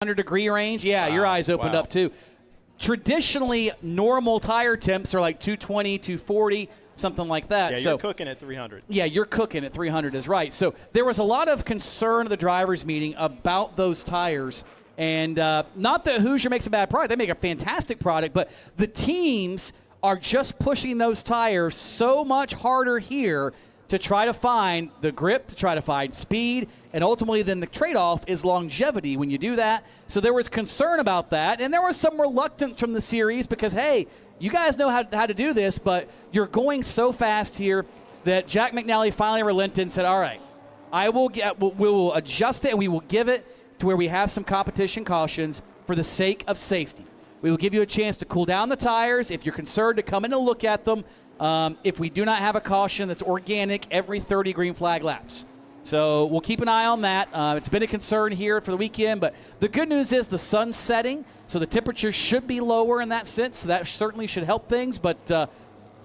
100-degree range. Yeah, your eyes opened up too. Traditionally, normal tire temps are like 220, 240, something like that. Yeah, you're cooking at 300. Yeah, you're cooking at 300 is right. So there was a lot of concern at the drivers' meeting about those tires. And not that Hoosier makes a bad product. They make a fantastic product. But the teams are just pushing those tires so much harder here to try to find the grip, to try to find speed, and ultimately then the trade-off is longevity when you do that. So there was concern about that, and there was some reluctance from the series because, hey, you guys know how to do this, but you're going so fast here that Jack McNally finally relented and said, all right, we will adjust it and we will give it to where we have some competition cautions for the sake of safety. We will give you a chance to cool down the tires. If you're concerned, to come in and look at them. If we do not have a caution that's organic every 30 green flag laps. So we'll keep an eye on that. It's been a concern here for the weekend, but the good news is the sun's setting, so the temperature should be lower in that sense, so that certainly should help things, but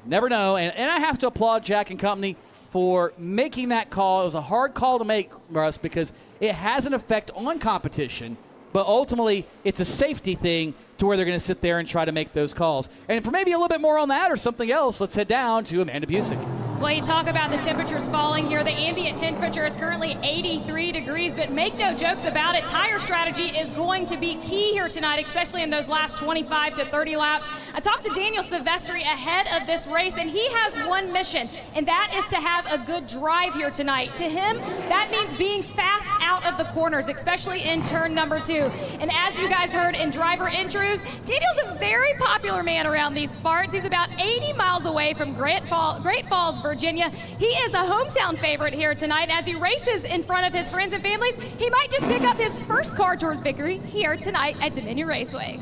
never know. And I have to applaud Jack and company for making that call. It was a hard call to make, Russ, because it has an effect on competition, but ultimately it's a safety thing to where they're going to sit there and try to make those calls. And for maybe a little bit more on that or something else, let's head down to Amanda Busick. Well, you talk about the temperatures falling here. The ambient temperature is currently 83 degrees, but make no jokes about it. Tire strategy is going to be key here tonight, especially in those last 25 to 30 laps. I talked to Daniel Silvestri ahead of this race, and he has one mission, and that is to have a good drive here tonight. To him, that means being fast out of the corners, especially in turn number 2. And as you guys heard in driver intros, Daniel's a very popular man around these parts. He's about 80 miles away from Great Falls, Virginia. He is a hometown favorite here tonight. As he races in front of his friends and families, he might just pick up his first CARS Tour victory here tonight at Dominion Raceway.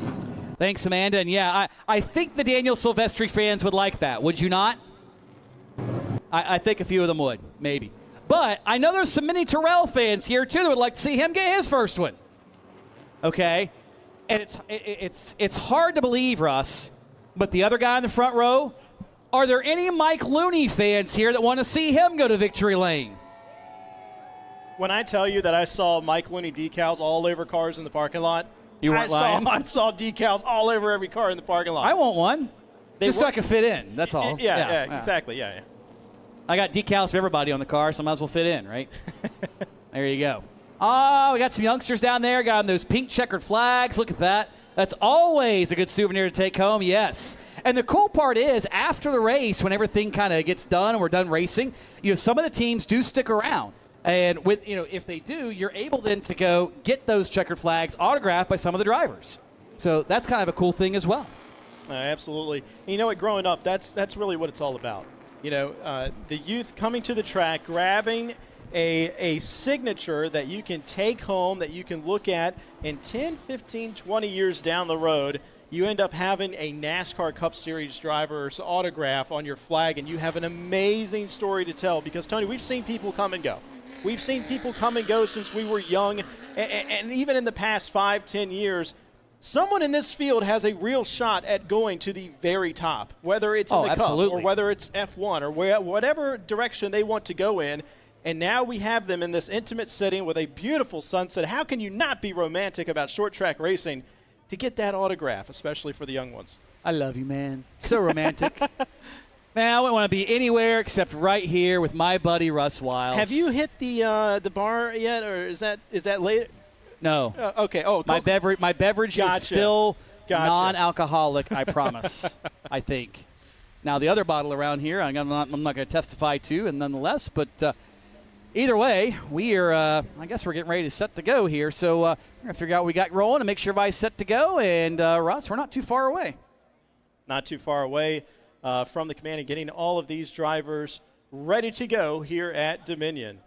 Thanks, Amanda. And yeah, I think the Daniel Silvestri fans would like that. Would you not? I think a few of them would, maybe. But I know there's some Mini Terrell fans here, too, that would like to see him get his first one. Okay? And it's hard to believe, Russ, but the other guy in the front row, are there any Mike Looney fans here that want to see him go to Victory Lane? When I tell you that I saw Mike Looney decals all over cars in the parking lot, you weren't lying? I saw decals all over every car in the parking lot. I want one. Just so I can fit in, that's all. Yeah, exactly, yeah. I got decals for everybody on the car, so I might as well fit in, right? There you go. Oh, we got some youngsters down there. Got those pink checkered flags. Look at that. That's always a good souvenir to take home, yes. And the cool part is, after the race, when everything kind of gets done and we're done racing, some of the teams do stick around. And with if they do, you're able then to go get those checkered flags autographed by some of the drivers. So that's kind of a cool thing as well. Absolutely. And growing up, that's really what it's all about. The youth coming to the track, grabbing a signature that you can take home, that you can look at, and 10, 15, 20 years down the road, you end up having a NASCAR Cup Series driver's autograph on your flag, and you have an amazing story to tell. Because, Tony, we've seen people come and go. We've seen people come and go since we were young, and even in the past 5, 10 years, someone in this field has a real shot at going to the very top, whether it's in the Cup or whether it's F1 or whatever direction they want to go in. And now we have them in this intimate setting with a beautiful sunset. How can you not be romantic about short track racing to get that autograph, especially for the young ones? I love you, man. So romantic. Man, I wouldn't want to be anywhere except right here with my buddy Russ Wiles. Have you hit the bar yet, or is that later? No. Okay. Oh, my beverage is still non-alcoholic. I promise. I think. Now the other bottle around here, I'm not going to testify to, and nonetheless, but. Either way, we are, I guess we're getting ready to set to go here. So we're going to figure out what we got rolling and make sure everybody's set to go. And, Russ, we're not too far away. Not too far away from the command and getting all of these drivers ready to go here at Dominion.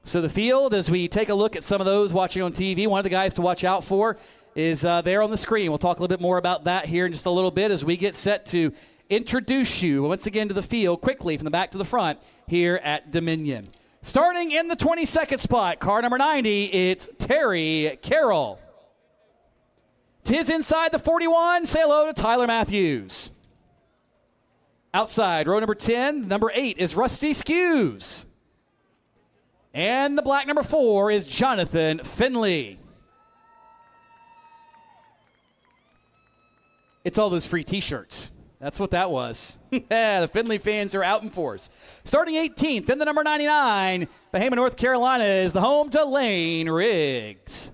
So the field, as we take a look at some of those watching on TV, one of the guys to watch out for is there on the screen. We'll talk a little bit more about that here in just a little bit as we get set to introduce you once again to the field quickly from the back to the front here at Dominion. Starting in the 22nd spot, car number 90, it's Terry Carroll. Tis inside the 41. Say hello to Tyler Matthews. Outside, row number 10, number 8 is Rusty Skews. And the black number 4 is Jonathan Findley. It's all those free T-shirts. That's what that was. Yeah, the Findley fans are out in force. Starting 18th in the number 99, Bahama, North Carolina is the home to Lane Riggs.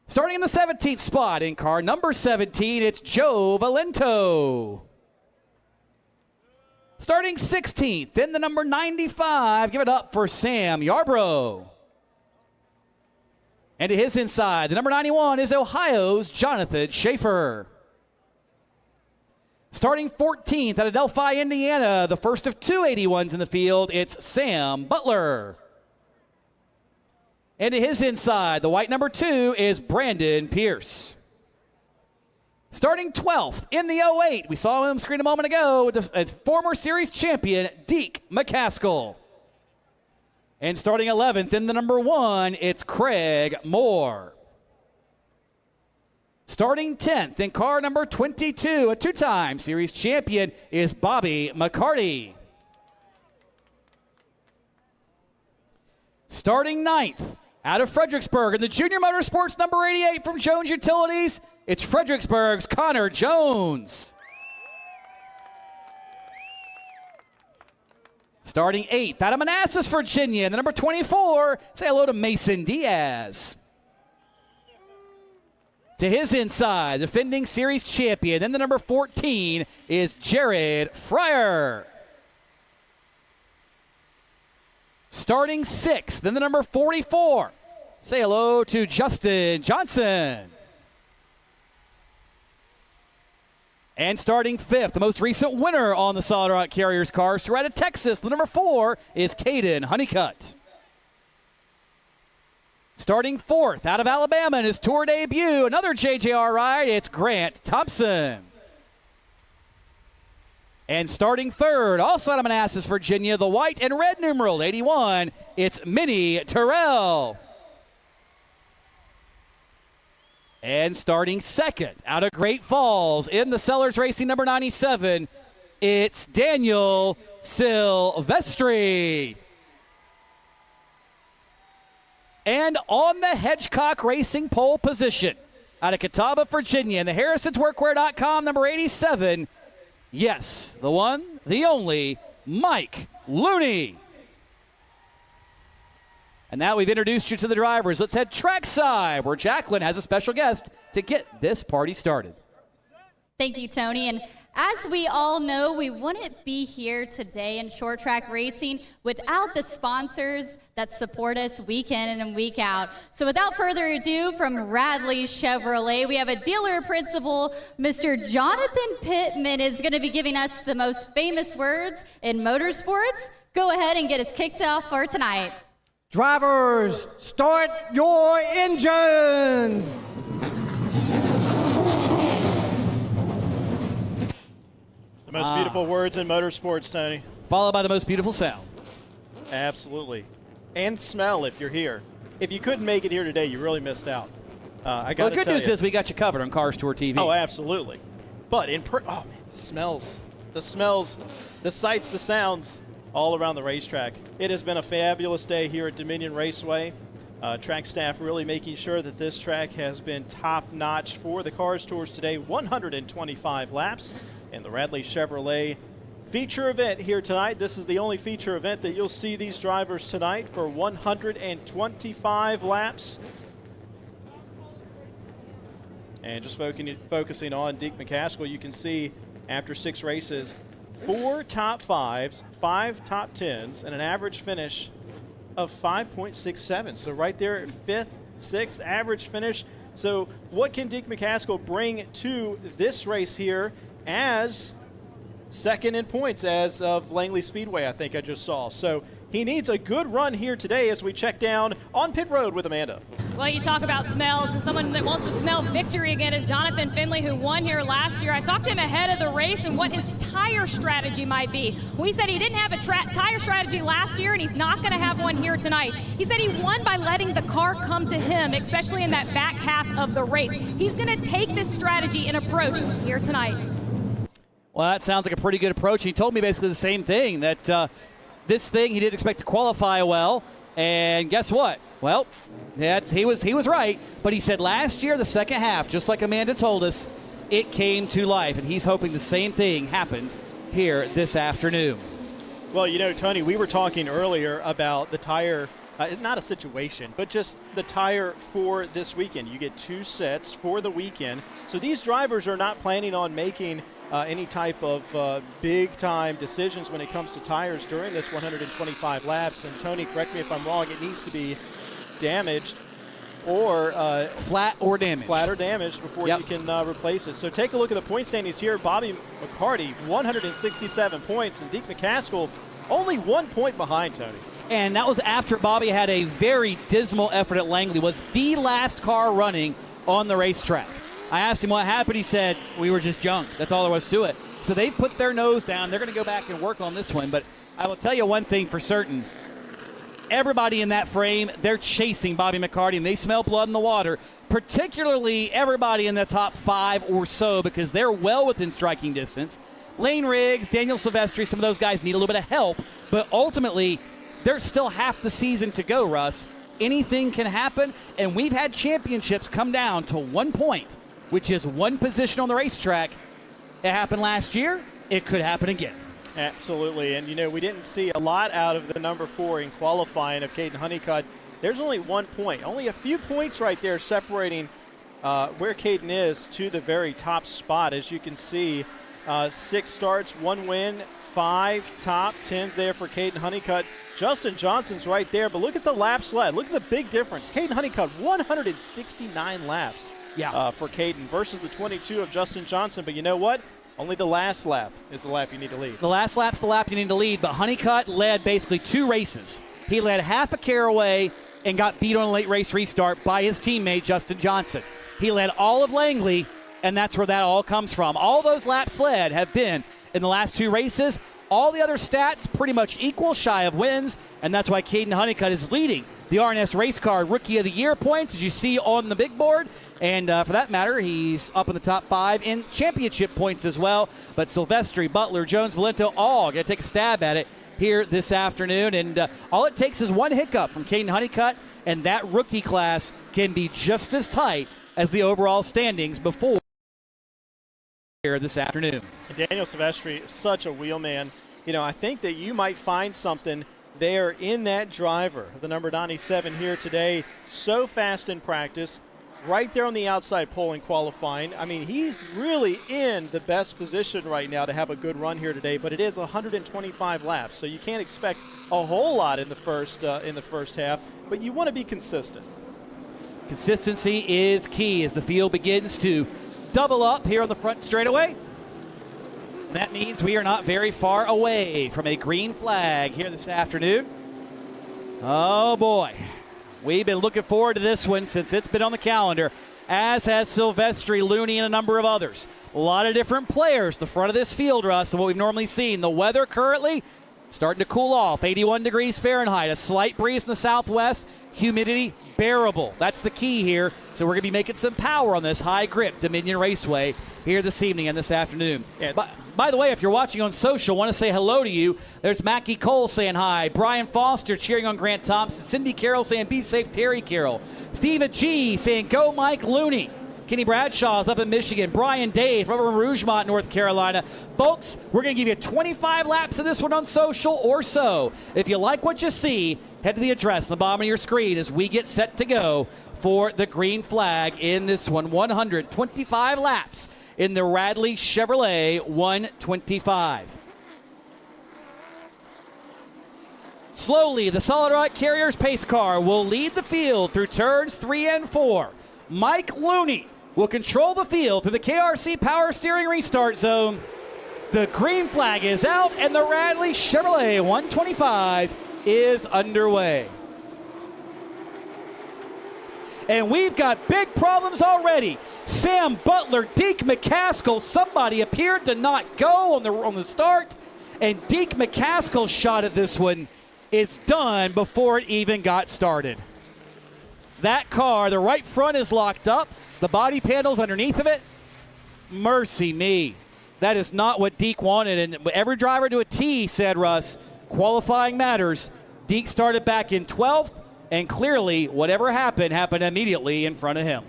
Starting in the 17th spot in car number 17, it's Joe Valento. Starting 16th in the number 95, give it up for Sam Yarbrough. And to his inside, the number 91 is Ohio's Jonathan Schaefer. Starting 14th out of Delphi, Indiana, the first of 2 81s in the field, it's Sam Butler. And to his inside, the white number 2 is Brandon Pierce. Starting 12th in the 08, we saw him on screen a moment ago, as former series champion, Deke McCaskill. And starting 11th in the number 1, it's Craig Moore. Starting 10th in car number 22, a 2-time series champion, is Bobby McCarty. Starting 9th out of Fredericksburg in the Junior Motorsports number 88 from Jones Utilities, it's Fredericksburg's Connor Jones. Starting 8th out of Manassas, Virginia, in the number 24, say hello to Mason Diaz. To his inside, defending series champion, then the number 14 is Jared Fryer. Starting 6th, then the number 44, say hello to Justin Johnson. And starting 5th, the most recent winner on the Solid Rock Carriers CARS Tour Radley, Texas, the number 4 is Caden Honeycutt. Starting 4th out of Alabama in his tour debut, another JJR ride, it's Grant Thompson. And starting 3rd, also out of Manassas, Virginia, the white and red numeral 81, it's Minnie Terrell. And starting 2nd out of Great Falls in the Sellers Racing number 97, it's Daniel Silvestri. And on the Hedgecock Racing pole position out of Catawba, Virginia, in the HarrisonsWorkwear.com number 87, yes, the one, the only, Mike Looney. And now we've introduced you to the drivers. Let's head trackside, where Jacqueline has a special guest to get this party started. Thank you, Tony. And as we all know, we wouldn't be here today in short track racing without the sponsors that support us week in and week out. So without further ado, from Radley Chevrolet, we have a dealer principal, Mr. Jonathan Pittman, is going to be giving us the most famous words in motorsports. Go ahead and get us kicked off for tonight. Drivers, start your engines! The most beautiful words in motorsports, Tony. Followed by the most beautiful sound. Absolutely. And smell if you're here. If you couldn't make it here today, you really missed out. I got Well, the good news is we got you covered on CARS Tour TV. Oh, absolutely. But oh man, the smells, the sights, the sounds, all around the racetrack. It has been a fabulous day here at Dominion Raceway. Track staff really making sure that this track has been top-notch for the CARS Tours today. 125 laps in the Radley Chevrolet feature event here tonight. This is the only feature event that you'll see these drivers tonight for 125 laps. And just focusing on Deke McCaskill, you can see after 6 races, 4 top 5s, 5 top 10s, and an average finish of 5.67. So right there at 5th, 6th average finish. So what can Deke McCaskill bring to this race here as second in points as of Langley Speedway, I think I just saw. So he needs a good run here today as we check down on pit road with Amanda. Well, you talk about smells, and someone that wants to smell victory again is Jonathan Findley, who won here last year. I talked to him ahead of the race and what his tire strategy might be. We said he didn't have a tire strategy last year, and he's not going to have one here tonight. He said he won by letting the car come to him, especially in that back half of the race. He's going to take this strategy and approach here tonight. Well, that sounds like a pretty good approach. He told me basically the same thing, that this thing he didn't expect to qualify well. And guess what? Well, he was right. But he said last year, the second half, just like Amanda told us, it came to life. And he's hoping the same thing happens here this afternoon. Well, you know, Tony, we were talking earlier about the tire, not a situation, but just the tire for this weekend. You get 2 sets for the weekend. So these drivers are not planning on making any type of big-time decisions when it comes to tires during this 125 laps. And, Tony, correct me if I'm wrong, it needs to be damaged or flat or damaged. Flat or damaged before you can replace it. So take a look at the point standings here. Bobby McCarty, 167 points, and Deke McCaskill only 1 point behind, Tony. And that was after Bobby had a very dismal effort at Langley, was the last car running on the racetrack. I asked him what happened. He said, we were just junk. That's all there was to it. So they put their nose down. They're going to go back and work on this one. But I will tell you one thing for certain. Everybody in that frame, they're chasing Bobby McCarty, and they smell blood in the water, particularly everybody in the top 5 or so, because they're well within striking distance. Lane Riggs, Daniel Silvestri, some of those guys need a little bit of help, but ultimately there's still half the season to go, Russ. Anything can happen, and we've had championships come down to 1 point, which is 1 position on the racetrack. It happened last year. It could happen again. Absolutely. And, you know, we didn't see a lot out of the number 4 in qualifying of Caden Honeycutt. There's only 1 point, only a few points right there separating where Caden is to the very top spot. As you can see, 6 starts, 1 win, 5 top 10s there for Caden Honeycutt. Justin Johnson's right there, but look at the laps led. Look at the big difference. Caden Honeycutt, 169 laps for Caden versus the 22 of Justin Johnson. But you know what? Only the last lap is the lap you need to lead. The last lap's the lap you need to lead, but Honeycutt led basically 2 races. He led half a Caraway and got beat on a late race restart by his teammate, Justin Johnson. He led all of Langley, and that's where that all comes from. All those laps led have been in the last 2 races. All the other stats pretty much equal, shy of wins, and that's why Caden Honeycutt is leading the RNS Race Car Rookie of the Year points, as you see on the big board. And for that matter, he's up in the top 5 in championship points as well. But Silvestri, Butler, Jones, Valento, all going to take a stab at it here this afternoon. And all it takes is 1 hiccup from Caden Honeycutt, and that rookie class can be just as tight as the overall standings before here this afternoon. And Daniel Silvestri is such a wheelman. You know, I think that you might find something there in that driver, the number 97 here today. So fast in practice. Right there on the outside pole in qualifying. I mean, he's really in the best position right now to have a good run here today, but it is 125 laps, so you can't expect a whole lot in the first half, but you want to be consistent. Consistency is key as the field begins to double up here on the front straightaway. That means we are not very far away from a green flag here this afternoon. Oh, boy. We've been looking forward to this one since it's been on the calendar, as has Silvestri, Looney, and a number of others. A lot of different players the front of this field, Russ, than what we've normally seen. The weather currently starting to cool off, 81 degrees Fahrenheit, a slight breeze in the southwest, humidity bearable. That's the key here. So we're going to be making some power on this high grip Dominion Raceway here this evening and this afternoon. Yeah. By the way, if you're watching on social, want to say hello to you. There's Mackie Cole saying hi. Brian Foster cheering on Grant Thompson. Cindy Carroll saying be safe, Terry Carroll. Stephen G saying go Mike Looney. Kenny Bradshaw's up in Michigan. Brian Dave from Rougemont, North Carolina. Folks, we're going to give you 25 laps of this one on social or so. If you like what you see, head to the address on the bottom of your screen as we get set to go for the green flag in this one. 125 laps in the Radley Chevrolet 125. Slowly, the Solid Rock Carriers pace car will lead the field through turns 3 and 4. Mike Looney will control the field through the KRC Power Steering Restart Zone. The green flag is out, and the Radley Chevrolet 125 is underway. And we've got big problems already. Sam Butler, Deke McCaskill, somebody appeared to not go on the start, and Deke McCaskill's shot at this one is done before it even got started. That car, the right front is locked up. The body panel's underneath of it. Mercy me. That is not what Deke wanted. And every driver to a T, said Russ, qualifying matters. Deke started back in 12th, and clearly whatever happened immediately in front of him.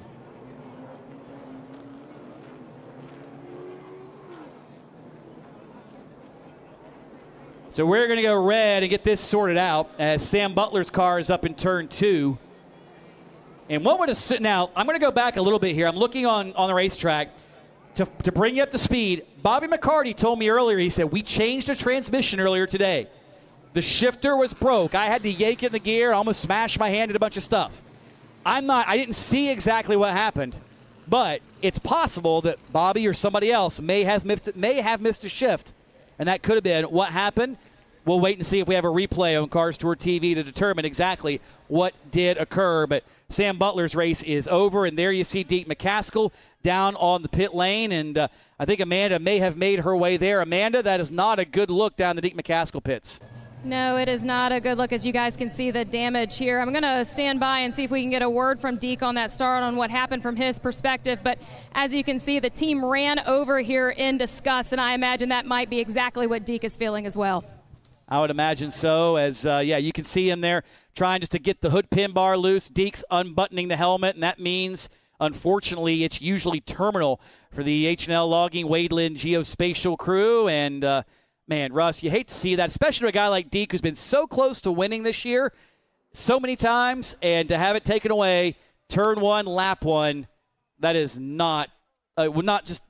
So we're going to go red and get this sorted out as Sam Butler's car is up in turn 2. And what would have now? I'm going to go back a little bit here. I'm looking on the racetrack to bring you up to speed. Bobby McCarty told me earlier. He said we changed the transmission earlier today. The shifter was broke. I had to yank it in the gear, almost smashed my hand at a bunch of stuff. I didn't see exactly what happened, but it's possible that Bobby or somebody else may have missed a shift, and that could have been what happened. We'll wait and see if we have a replay on Cars Tour TV to determine exactly what did occur. But Sam Butler's race is over, and there you see Deke McCaskill down on the pit lane, and I think Amanda may have made her way there. Amanda, that is not a good look down the Deke McCaskill pits. No, it is not a good look. As you guys can see the damage here. I'm going to stand by and see if we can get a word from Deke on that start on what happened from his perspective. But as you can see, the team ran over here in disgust, and I imagine that might be exactly what Deke is feeling as well. I would imagine so, as, you can see him there trying just to get the hood pin bar loose. Deke's unbuttoning the helmet, and that means, unfortunately, it's usually terminal for the H&L Logging Wadeland Geospatial crew. And, man, Russ, you hate to see that, especially to a guy like Deke who's been so close to winning this year so many times, and to have it taken away, turn 1, lap 1, that is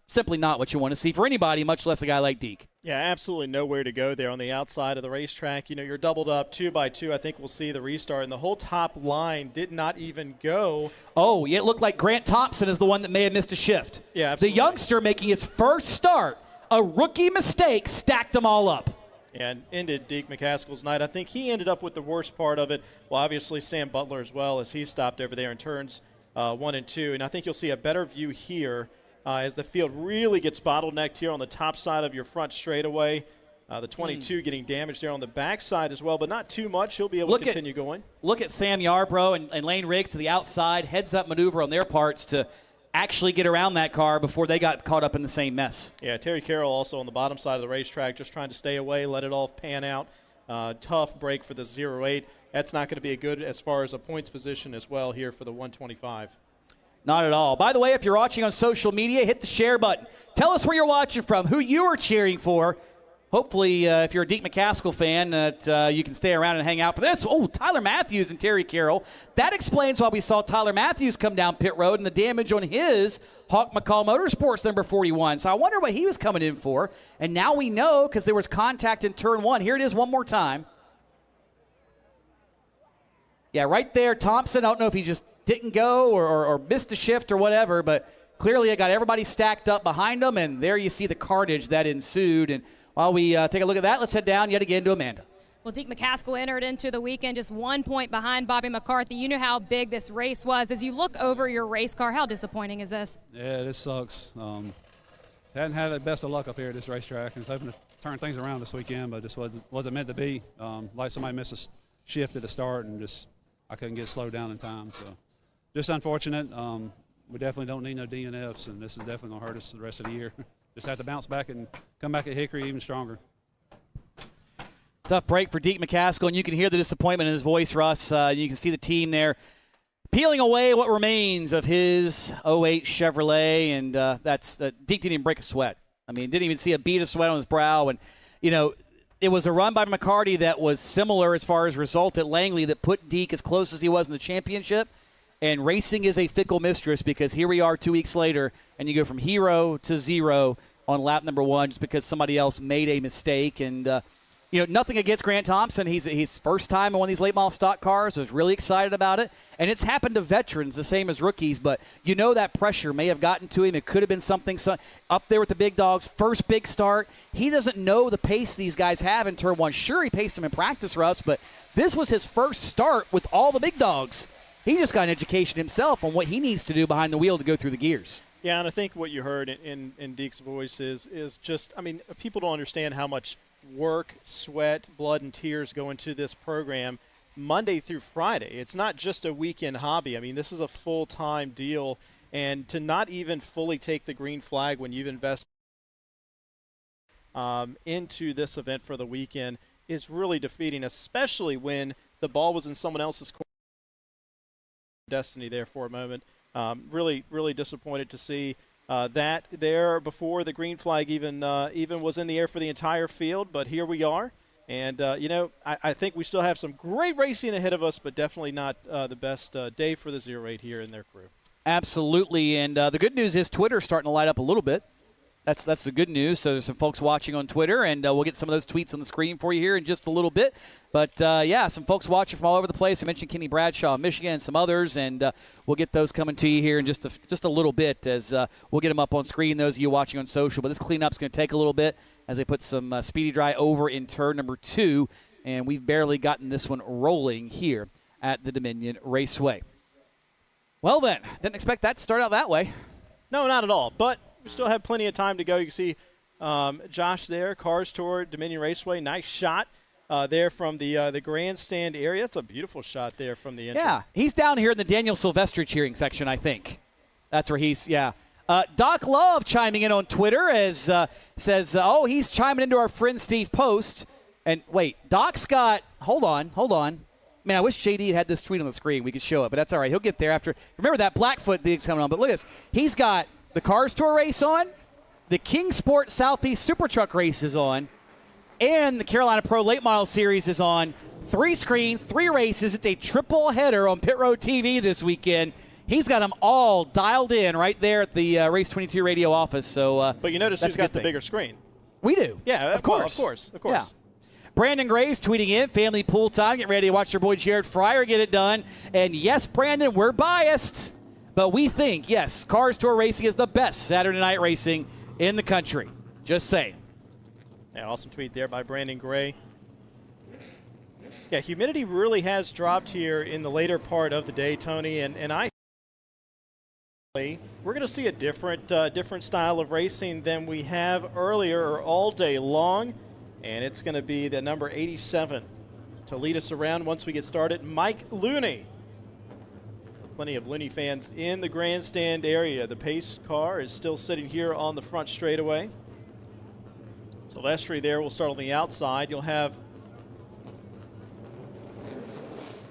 simply not what you want to see for anybody, much less a guy like Deke. Yeah, absolutely nowhere to go there on the outside of the racetrack. You know, you're doubled up 2 by 2. I think we'll see the restart. And the whole top line did not even go. Oh, it looked like Grant Thompson is the one that may have missed a shift. Yeah, absolutely. The youngster making his first start, a rookie mistake, stacked them all up. And ended Deke McCaskill's night. I think he ended up with the worst part of it. Well, obviously Sam Butler as well, as he stopped over there in turns 1 and 2. And I think you'll see a better view here as the field really gets bottlenecked here on the top side of your front straightaway. The 22 getting damaged there on the backside as well, but not too much. He'll be able to continue going. Look at Sam Yarbrough and Lane Riggs to the outside, heads-up maneuver on their parts to actually get around that car before they got caught up in the same mess. Yeah, Terry Carroll also on the bottom side of the racetrack just trying to stay away, let it all pan out. Tough break for the 08. That's not going to be a good as far as a points position as well here for the 125. Not at all. By the way, if you're watching on social media, hit the share button. Tell us where you're watching from, who you are cheering for. Hopefully, if you're a Deke McCaskill fan, that you can stay around and hang out for this. Oh, Tyler Matthews and Terry Carroll. That explains why we saw Tyler Matthews come down pit road and the damage on his Hawk McCall Motorsports number 41. So I wonder what he was coming in for. And now we know because there was contact in turn 1. Here it is one more time. Yeah, right there, Thompson. I don't know if he just didn't go or missed a shift or whatever, but clearly it got everybody stacked up behind him, and there you see the carnage that ensued. And while we take a look at that, let's head down yet again to Amanda. Well, Deke McCaskill entered into the weekend just 1 point behind Bobby McCarthy. You know how big this race was. As you look over your race car, how disappointing is this? Yeah, this sucks. Hadn't had the best of luck up here at this racetrack. I was hoping to turn things around this weekend, but this wasn't meant to be. Like somebody missed a shift at the start, and I couldn't get slowed down in time. So just unfortunate. We definitely don't need no DNFs, and this is definitely going to hurt us the rest of the year. Just have to bounce back and come back at Hickory even stronger. Tough break for Deke McCaskill, and you can hear the disappointment in his voice, Russ. You can see the team there peeling away what remains of his 08 Chevrolet, and Deke didn't even break a sweat. I mean, didn't even see a bead of sweat on his brow. And, it was a run by McCarty that was similar as far as result at Langley that put Deke as close as he was in the championship. And racing is a fickle mistress because here we are 2 weeks later, and you go from hero to zero on lap number 1 just because somebody else made a mistake. And, nothing against Grant Thompson. He's first time in one of these late model stock cars. Was really excited about it. And it's happened to veterans the same as rookies, but that pressure may have gotten to him. It could have been something up there with the big dogs. First big start. He doesn't know the pace these guys have in turn 1. Sure, he paced them in practice, Russ, but this was his first start with all the big dogs. He just got an education himself on what he needs to do behind the wheel to go through the gears. Yeah, and I think what you heard in Deke's voice is just, people don't understand how much work, sweat, blood, and tears go into this program Monday through Friday. It's not just a weekend hobby. This is a full-time deal, and to not even fully take the green flag when you've invested into this event for the weekend is really defeating, especially when the ball was in someone else's court. Destiny there for a moment. Really, really disappointed to see that there before the green flag even was in the air for the entire field, but here we are. And, I think we still have some great racing ahead of us, but definitely not the best day for the 08 here in their crew. Absolutely. And the good news is Twitter's starting to light up a little bit. That's the good news. So there's some folks watching on Twitter, and we'll get some of those tweets on the screen for you here in just a little bit. But, some folks watching from all over the place. I mentioned Kenny Bradshaw, Michigan, and some others, and we'll get those coming to you here in just a little bit as we'll get them up on screen, those of you watching on social. But this cleanup's going to take a little bit as they put some Speedy Dry over in turn number 2, and we've barely gotten this one rolling here at the Dominion Raceway. Well, then, didn't expect that to start out that way. No, not at all, but we still have plenty of time to go. You can see Josh there, CARS Tour, Dominion Raceway. Nice shot there from the grandstand area. It's a beautiful shot there from the entry. Yeah, he's down here in the Daniel Silvestri cheering section, I think. That's where he's, yeah. Doc Love chiming in on Twitter as says, he's chiming into our friend Steve Post. And wait, Doc's got, hold on. Man, I wish JD had this tweet on the screen. We could show it, but that's all right. He'll get there after. Remember that Blackfoot thing's coming on, but look at this. He's got the CARS Tour race on, the King Sport Southeast Super Truck race is on, and the Carolina Pro Late Model Series is on. 3 screens, 3 races. It's a triple header on Pit Road TV this weekend. He's got them all dialed in right there at the Race 22 radio office. So, but you notice who's got the bigger screen? We do. Yeah, of course. Yeah. Brandon Graves tweeting in, family pool time, getting ready to watch their boy Jared Fryer get it done. And yes, Brandon, we're biased, but we think, yes, CARS Tour Racing is the best Saturday night racing in the country. Just saying. Yeah, awesome tweet there by Brandon Gray. Yeah, humidity really has dropped here in the later part of the day, Tony, and I think we're going to see a different style of racing than we have earlier or all day long. And it's going to be the number 87 to lead us around once we get started, Mike Looney. Plenty of Looney fans in the grandstand area. The pace car is still sitting here on the front straightaway. Silvestri there will start on the outside. You'll have,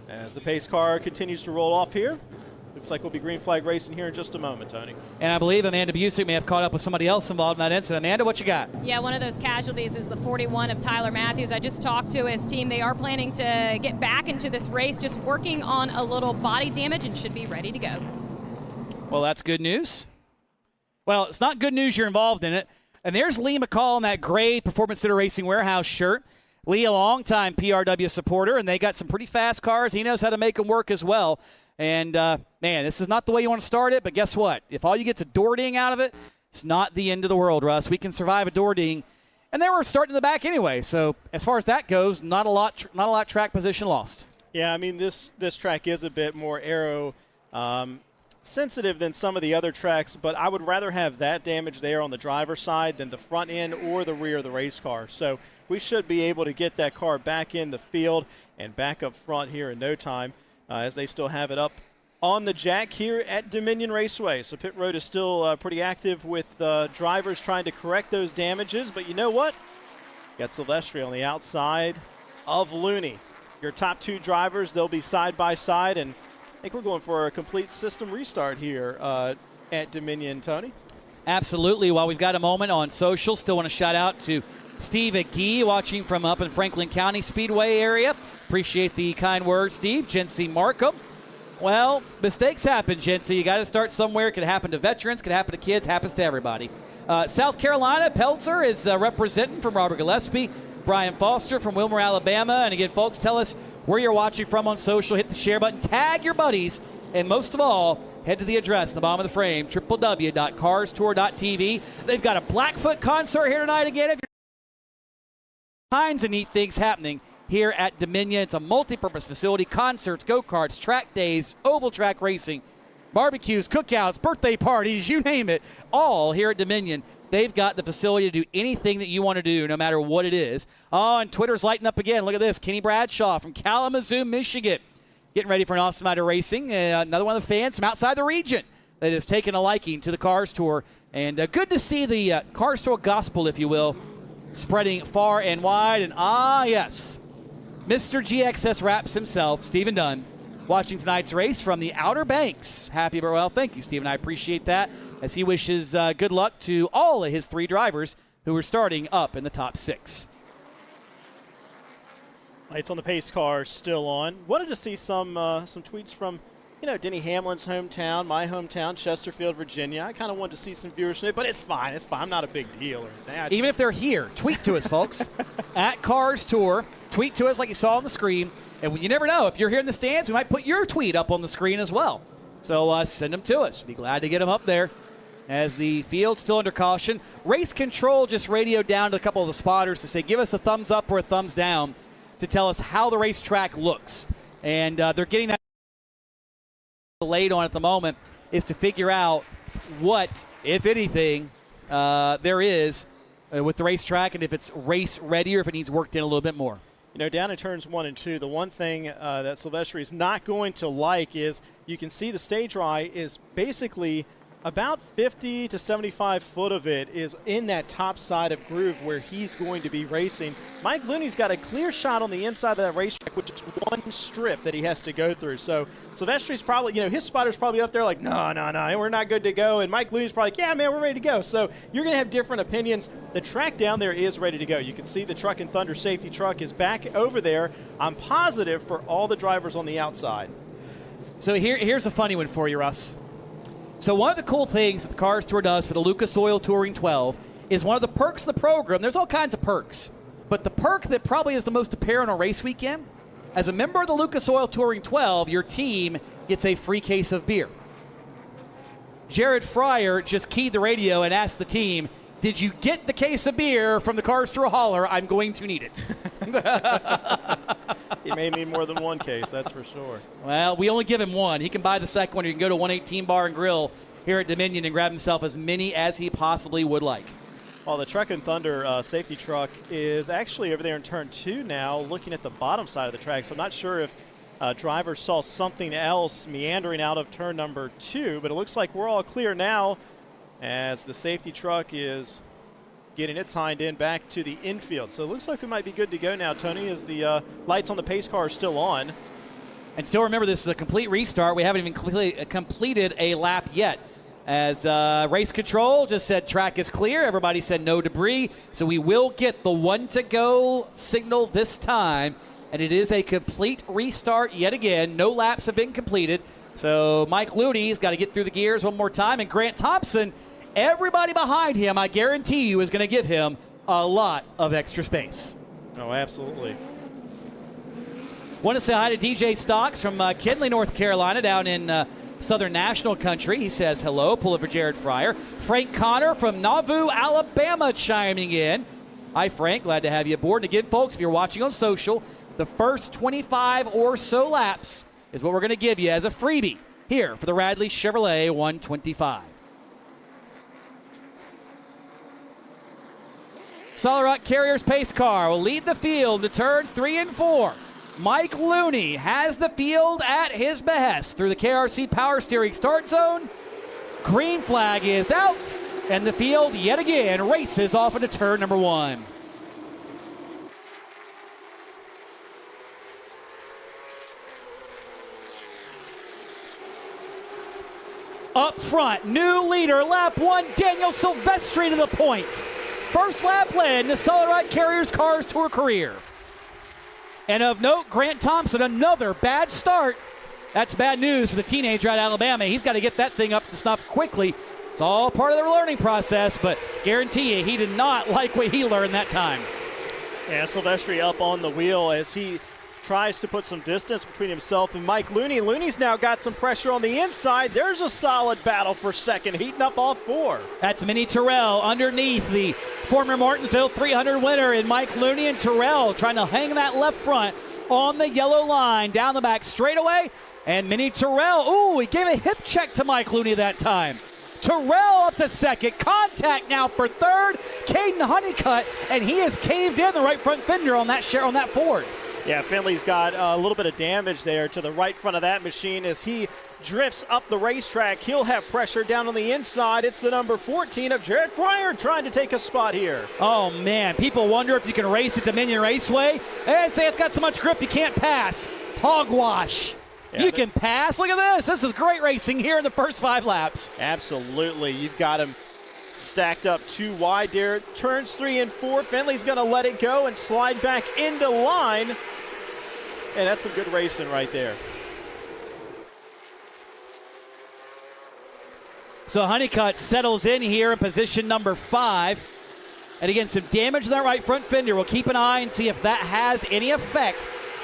as the pace car continues to roll off here, looks like we'll be green flag racing here in just a moment, Tony. And I believe Amanda Busick may have caught up with somebody else involved in that incident. Amanda, what you got? Yeah, one of those casualties is the 41 of Tyler Matthews. I just talked to his team. They are planning to get back into this race, just working on a little body damage and should be ready to go. Well, that's good news. Well, it's not good news you're involved in it. And there's Lee McCall in that gray Performance Center Racing Warehouse shirt. Lee, a longtime PRW supporter, and they got some pretty fast cars. He knows how to make them work as well. And, man, this is not the way you want to start it, but guess what? If all you get's a door ding out of it, it's not the end of the world, Russ. We can survive a door ding. And then we're starting in the back anyway. So as far as that goes, not a lot track position lost. Yeah, I mean, this track is a bit more aero sensitive than some of the other tracks, but I would rather have that damage there on the driver's side than the front end or the rear of the race car. So we should be able to get that car back in the field and back up front here in no time. As they still have it up on the jack here at Dominion Raceway. So pit road is still pretty active with drivers trying to correct those damages. But you know what? Got Silvestri on the outside of Looney. Your top 2 drivers, they'll be side by side. And I think we're going for a complete system restart here at Dominion, Tony. Absolutely. While we've got a moment on social, still want to shout out to Steve McGee watching from up in Franklin County Speedway area. Appreciate the kind words, Steve. Jency Markham. Well, mistakes happen, Jency. You got to start somewhere. Could happen to veterans, could happen to kids, happens to everybody. South Carolina, Peltzer is representing from Robert Gillespie. Brian Foster from Wilmer, Alabama. And again, folks, tell us where you're watching from on social. Hit the share button, tag your buddies, and most of all, head to the address in the bottom of the frame, www.carstour.tv. They've got a Blackfoot concert here tonight again. Kinds of neat things happening here at Dominion. It's a multi-purpose facility, concerts, go-karts, track days, oval track racing, barbecues, cookouts, birthday parties, you name it, all here at Dominion. They've got the facility to do anything that you want to do, no matter what it is. Oh, and Twitter's lighting up again. Look at this. Kenny Bradshaw from Kalamazoo, Michigan, getting ready for an awesome night of racing. Another one of the fans from outside the region that has taken a liking to the CARS Tour. And good to see the CARS Tour gospel, if you will, spreading far and wide. And yes, Mr. GXS Wraps himself, Stephen Dunn, watching tonight's race from the Outer Banks. Happy, well, thank you, Stephen. I appreciate that, as he wishes good luck to all of his 3 drivers who are starting up in the top 6. Lights on the pace car still on. Wanted to see some tweets from, Denny Hamlin's hometown, my hometown, Chesterfield, Virginia. I kind of wanted to see some viewership, but it's fine. It's fine. I'm not a big deal or anything. Even if they're here, tweet to us, folks. At CARS Tour, tweet to us like you saw on the screen. And you never know. If you're here in the stands, we might put your tweet up on the screen as well. So send them to us. Be glad to get them up there. As the field's still under caution. Race control just radioed down to a couple of the spotters to say, give us a thumbs up or a thumbs down to tell us how the racetrack looks. And they're getting that delayed on at the moment, is to figure out what, if anything, there is with the racetrack, and if it's race ready or if it needs worked in a little bit more. Down in turns 1 and 2, the one thing that Silvestri is not going to like is you can see the stage right is basically about 50 to 75 foot of it is in that top side of groove where he's going to be racing. Mike Looney's got a clear shot on the inside of that racetrack, which is one strip that he has to go through. So Silvestri's probably, his spotter's probably up there like, no, we're not good to go. And Mike Looney's probably like, yeah, man, we're ready to go. So you're going to have different opinions. The track down there is ready to go. You can see the Truck and Thunder safety truck is back over there. I'm positive for all the drivers on the outside. So here's a funny one for you, Russ. So one of the cool things that the CARS Tour does for the Lucas Oil Touring 12 is one of the perks of the program. There's all kinds of perks. But the perk that probably is the most apparent on race weekend, as a member of the Lucas Oil Touring 12, your team gets a free case of beer. Jared Fryer just keyed the radio and asked the team, did you get the case of beer from the CARS Tour hauler? I'm going to need it. He may need more than one case, that's for sure. Well, we only give him one. He can buy the second one. He can go to 118 Bar and Grill here at Dominion and grab himself as many as he possibly would like. Well, the Truck and Thunder safety truck is actually over there in turn 2 now, looking at the bottom side of the track. So I'm not sure if drivers saw something else meandering out of turn number 2, but it looks like we're all clear now as the safety truck is getting its hind end back to the infield. So it looks like we might be good to go now, Tony, as the lights on the pace car are still on. And still remember, this is a complete restart. We haven't even completed a lap yet. As race control just said track is clear. Everybody said no debris. So we will get the 1 to go signal this time. And it is a complete restart yet again. No laps have been completed. So Mike Looney's got to get through the gears one more time. And Grant Thompson, everybody behind him, I guarantee you, is going to give him a lot of extra space. Oh, absolutely. Want to say hi to DJ Stocks from Kinley, North Carolina, down in Southern National Country. He says hello, pulling for Jared Fryer. Frank Connor from Nauvoo, Alabama, chiming in. Hi, Frank. Glad to have you aboard. And again, folks, if you're watching on social, the first 25 or so laps is what we're going to give you as a freebie here for the Radley Chevrolet 125. Solid Rock Carriers pace car will lead the field to turns 3 and 4. Mike Looney has the field at his behest through the KRC Power Steering start zone. Green flag is out, and the field yet again races off into turn number 1. Up front, new leader, lap 1, Daniel Silvestri to the point. First lap led in the Solid Rock Carriers CARS Tour career. And of note, Grant Thompson, another bad start. That's bad news for the teenager out of Alabama. He's got to get that thing up to snuff quickly. It's all part of the learning process, but guarantee you he did not like what he learned that time. Yeah, Silvestri up on the wheel as he tries to put some distance between himself and Mike Looney. Looney's now got some pressure on the inside. There's a solid battle for second, heating up all 4. That's Minnie Terrell underneath the former Martinsville 300 winner, and Mike Looney and Terrell trying to hang that left front on the yellow line down the back straightaway. And Minnie Terrell, ooh, he gave a hip check to Mike Looney that time. Terrell up to second. Contact now for third. Caden Honeycutt, and he has caved in the right front fender on that Ford. Yeah, Findley's got a little bit of damage there to the right front of that machine as he drifts up the racetrack. He'll have pressure down on the inside. It's the number 14 of Jared Fryer trying to take a spot here. Oh, man. People wonder if you can race at Dominion Raceway. They say it's got so much grip you can't pass. Hogwash. Yeah, you can pass. Look at this. This is great racing here in the first 5 laps. Absolutely. You've got him stacked up too wide there. Turns 3 and 4. Findley's going to let it go and slide back into line. And that's some good racing right there. So Honeycutt settles in here in position number 5. And again, some damage to that right front fender. We'll keep an eye and see if that has any effect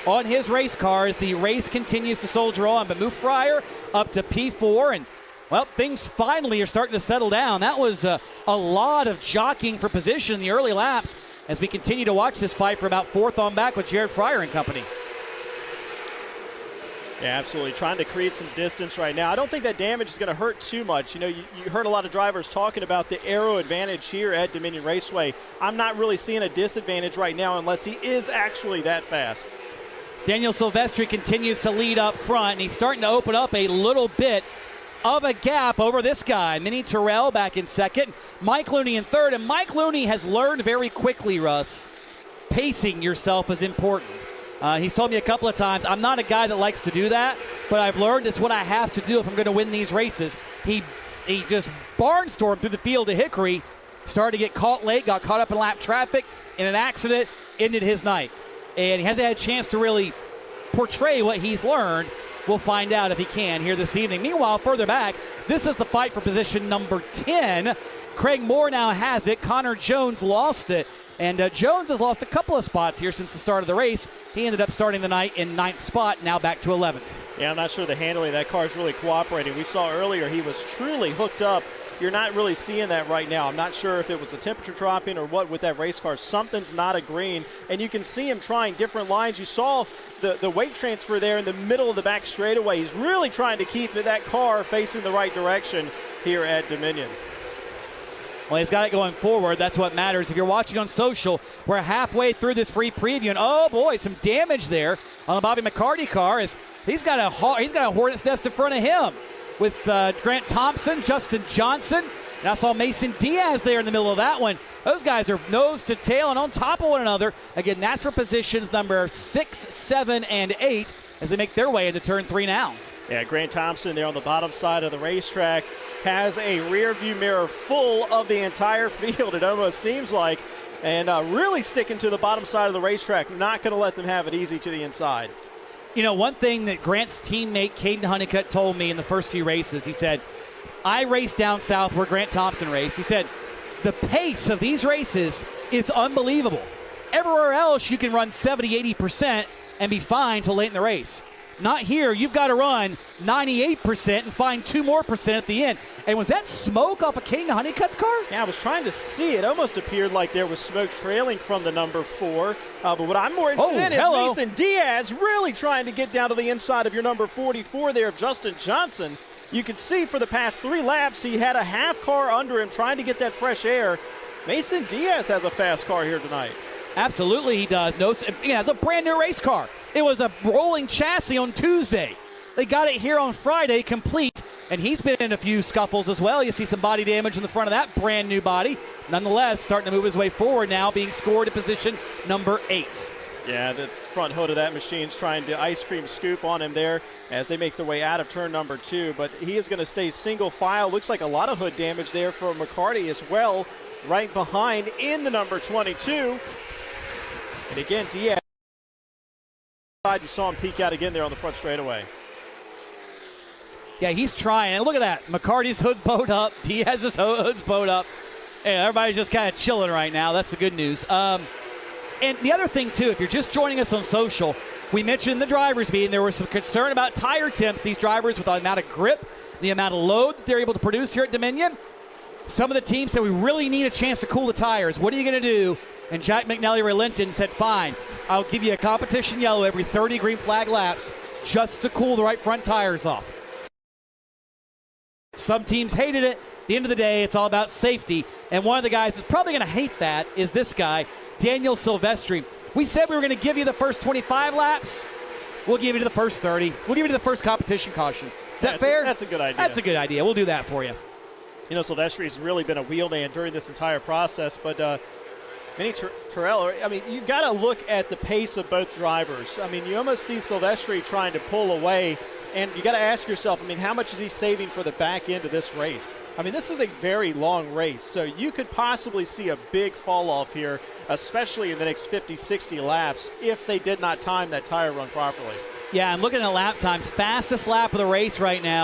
on his race car as the race continues to soldier on. But move Fryer up to P4, and, well, things finally are starting to settle down. That was a lot of jockeying for position in the early laps as we continue to watch this fight for about 4th on back with Jared Fryer and company. Yeah, absolutely. Trying to create some distance right now. I don't think that damage is going to hurt too much. You know, you heard a lot of drivers talking about the aero advantage here at Dominion Raceway. I'm not really seeing a disadvantage right now unless he is actually that fast. Daniel Silvestri continues to lead up front, and he's starting to open up a little bit of a gap over this guy. Minnie Terrell back in second, Mike Looney in third, and Mike Looney has learned very quickly, Russ, pacing yourself is important. He's told me a couple of times, I'm not a guy that likes to do that, but I've learned it's what I have to do if I'm going to win these races. He just barnstormed through the field to Hickory, started to get caught late, got caught up in lap traffic, in an accident, ended his night. And he hasn't had a chance to really portray what he's learned. We'll find out if he can here this evening. Meanwhile, further back, this is the fight for position number 10. Craig Moore now has it. Connor Jones lost it. And Jones has lost a couple of spots here since the start of the race. He ended up starting the night in 9th spot, now back to 11th. Yeah, I'm not sure the handling of that car is really cooperating. We saw earlier he was truly hooked up. You're not really seeing that right now. I'm not sure if it was the temperature dropping or what with that race car. Something's not agreeing, and you can see him trying different lines. You saw the weight transfer there in the middle of the back straightaway. He's really trying to keep that car facing the right direction here at Dominion. Well, he's got it going forward. That's what matters. If you're watching on social, we're halfway through this free preview, and oh boy, some damage there on the Bobby McCarty car. As he's got a hornet's nest in front of him with Grant Thompson, Justin Johnson, and I saw Mason Diaz there in the middle of that one. Those guys are nose to tail and on top of one another. Again, that's for positions number 6, 7, and 8 as they make their way into turn 3 now. Yeah, Grant Thompson there on the bottom side of the racetrack has a rear view mirror full of the entire field, it almost seems like, and really sticking to the bottom side of the racetrack, not going to let them have it easy to the inside. You know, one thing that Grant's teammate Caden Honeycutt told me in the first few races, he said, I raced down south where Grant Thompson raced. He said, the pace of these races is unbelievable. Everywhere else you can run 70, 80% and be fine till late in the race. Not here. You've got to run 98% and find 2% more at the end. And was that smoke off of Caden Honeycutt's car? Yeah, I was trying to see. It almost appeared like there was smoke trailing from the number 4. But what I'm more interested in is Mason Diaz really trying to get down to the inside of your number 44 there of Justin Johnson. You can see for the past 3 laps he had a half car under him trying to get that fresh air. Mason Diaz has a fast car here tonight. Absolutely he does. He has a brand new race car. It was a rolling chassis on Tuesday. They got it here on Friday complete, and he's been in a few scuffles as well. You see some body damage in the front of that brand new body. Nonetheless, starting to move his way forward now, being scored at position number 8. Yeah, the front hood of that machine's trying to ice cream scoop on him there as they make their way out of turn number 2, but he is going to stay single file. Looks like a lot of hood damage there for McCarty as well, right behind in the number 22. And again, Diaz, you saw him peek out again there on the front straightaway. Yeah, he's trying. And look at that. McCarty's hood's bowed up. Diaz's hood's bowed up. Hey, everybody's just kind of chilling right now. That's the good news. And the other thing, too, if you're just joining us on social, we mentioned the drivers meeting. There was some concern about tire temps. These drivers, with the amount of grip, the amount of load that they're able to produce here at Dominion. Some of the teams said we really need a chance to cool the tires. What are you going to do? And Jack McNally relented and said, fine, I'll give you a competition yellow every 30 green flag laps just to cool the right front tires off. Some teams hated it. At the end of the day, it's all about safety. And one of the guys that's probably going to hate that is this guy, Daniel Silvestri. We said we were going to give you the first 25 laps. We'll give you to the first 30. We'll give you to the first competition caution. Is that fair? That's a good idea. That's a good idea. We'll do that for you. You know, Silvestri's really been a wheelman during this entire process, but Vinny Torello, I mean, you've got to look at the pace of both drivers. I mean, you almost see Silvestri trying to pull away, and you got to ask yourself, I mean, how much is he saving for the back end of this race? I mean, this is a very long race, so you could possibly see a big fall off here, especially in the next 50, 60 laps, if they did not time that tire run properly. Yeah, I'm looking at lap times. Fastest lap of the race right now.